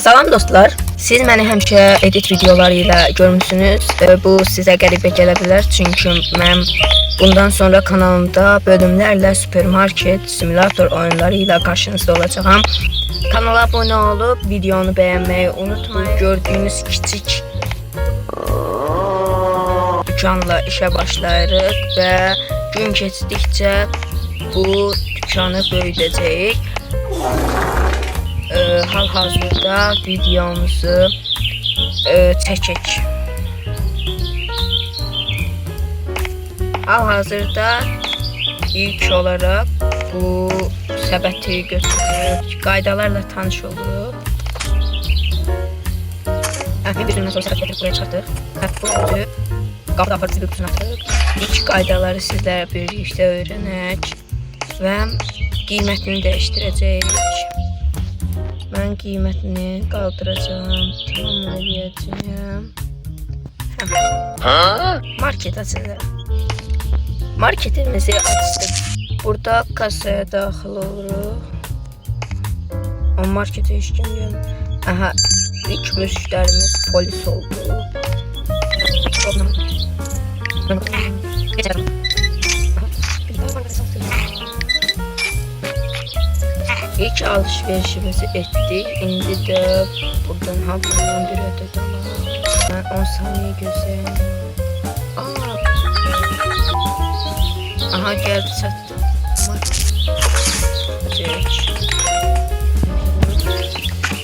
Salam dostlar. Siz məni həmişə edit videoları ilə görmüsünüz. Bu sizə qəribə gələ bilər, çünki mən bundan sonra kanalımda bölümlərlə supermarket, simulator oyunları ilə qarşınızda olacağam. Kanala abunə olub videonu bəyənməyi unutmayın. Gördüyünüz kiçik dükkanla işə başlayırıq və gün keçdikcə bu dükkanı böyüdəcəyik. Hal-hazırda videomuzu çəkək. Hal-hazırda ilk olaraq bu səbəti götürürük. Qaydalarla tanış oluruq. Bir süründən sonra səbət getirib buraya çıxartıq. Bu özü qapıda aparıb bir qutusuna atırıq. İlk qaydaları sizlərə birlikdə öyrənək və qiymətini dəyişdirəcəyik. Mən qiymətini qaldıracağım, tamam edəcəyim. Market açılır. Marketimizi açdıq. Burada kasaya daxil oluruq. O markete heç kim gəlmir. Aha, ilk müştərimiz polis oldu. İlk alışverişimizi etdik. İndi də buradan hamıdan bir ədəd alalım. Mən 10 saniyə gözləyim. Aha, gəldi, çatdı.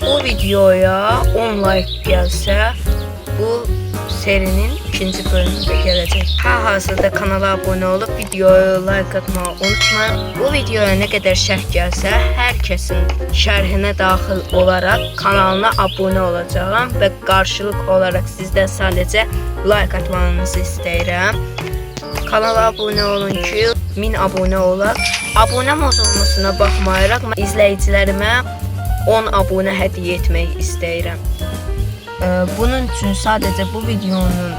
Bu videoya 10 like gəlsə, bu serinin ikinci bölümündə gələcək. Hal-hazırda kanala abunə olub videoya like atmağı unutmayın. Bu videoya nə qədər şərh gəlsə, hər kəsin şərhinə daxil olaraq kanalına abunə olacağam və qarşılıq olaraq sizdən sadəcə like atmanızı istəyirəm. Kanala abunə olun ki, 1000 abunə olaq. Abunəm olmasına baxmayaraq, izləyicilərimə 10 abunə hədiyyə etmək istəyirəm. Bunun üçün sadəcə bu videonun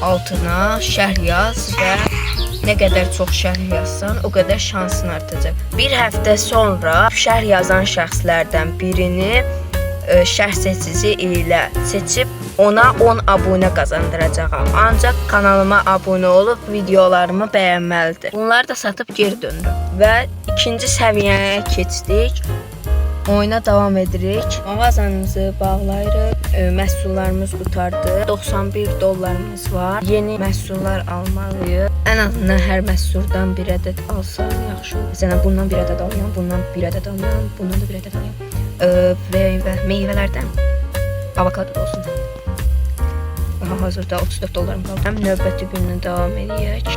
altına şərh yaz və nə qədər çox şərh yazsan, o qədər şansın artacaq. Bir həftə sonra şərh yazan şəxslərdən birini şərh seçici ilə seçib ona 10 abunə qazandıracağam. Ancaq kanalıma abunə olub videolarımı bəyənməlidir. Bunları da satıb geri dönürüm və ikinci səviyyəyə keçdik. Oyuna davam edirik. Mağazamızı bağlayırıq. Məhsullarımız qutardı. 91 dollarımız var. Yeni məhsullar almalıyıq. Ən azından hər məhsuldan bir ədəd alsam yaxşı olur. Məsələn, bundan bir ədəd alıyorum, bundan bir ədəd alıyorum, bundan da bir ədəd alıyorum. Və meyvələrdən avokado olsun. Hazırda 34 dollarım qaldı. Həm növbəti gündən davam edək.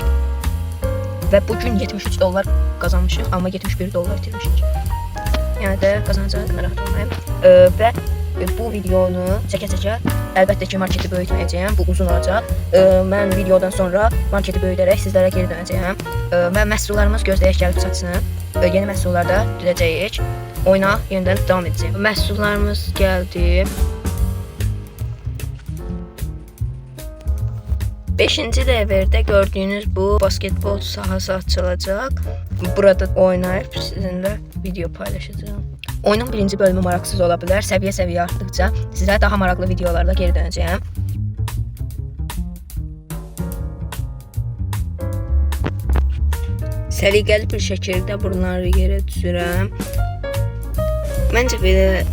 Və bugün 73 dollar qazanmışıq, amma 71 dollar itirmişik. Yəni də qazanacağıq, narahat olmayım. Və bu videonu çəkə-çəkə əlbəttə ki, marketi böyütməyəcəyəm. Bu uzun olacaq. Mən videodan sonra marketi böyüdərək sizlərə geri dönəcəyəm. Və məhsullarımız gözləyək gəlib çatsın. Yeni məhsullarda düzəcəyik. Oyuna yenidən davam edəcəyik. Məhsullarımız gəldi. 5-ci leveldə gördüyünüz bu basketbol sahası açılacaq. Burada oynayıb sizinlə video paylaşacağım. Oyunun birinci bölümü maraqsız ola bilər. Səviyyə artdıqca sizə daha maraqlı videolarla geri dönəcəyəm. Səliqəli bir şəkildə bunları yerə düşürəm. Məncə belə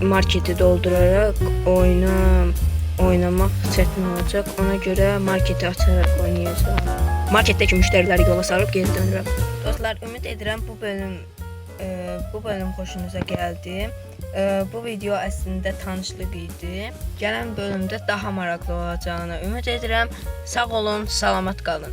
marketi dolduraraq oynamaq çətin olacaq. Ona görə marketi açaraq oynayacağım. Marketdəki müştəriləri yola salıb geri dönürəm. Dostlar, ümid edirəm bu bölüm xoşunuza gəldi. Bu video əslində tanışlıq idi. Gələn bölümdə daha maraqlı olacağını ümid edirəm. Sağ olun, salamat qalın.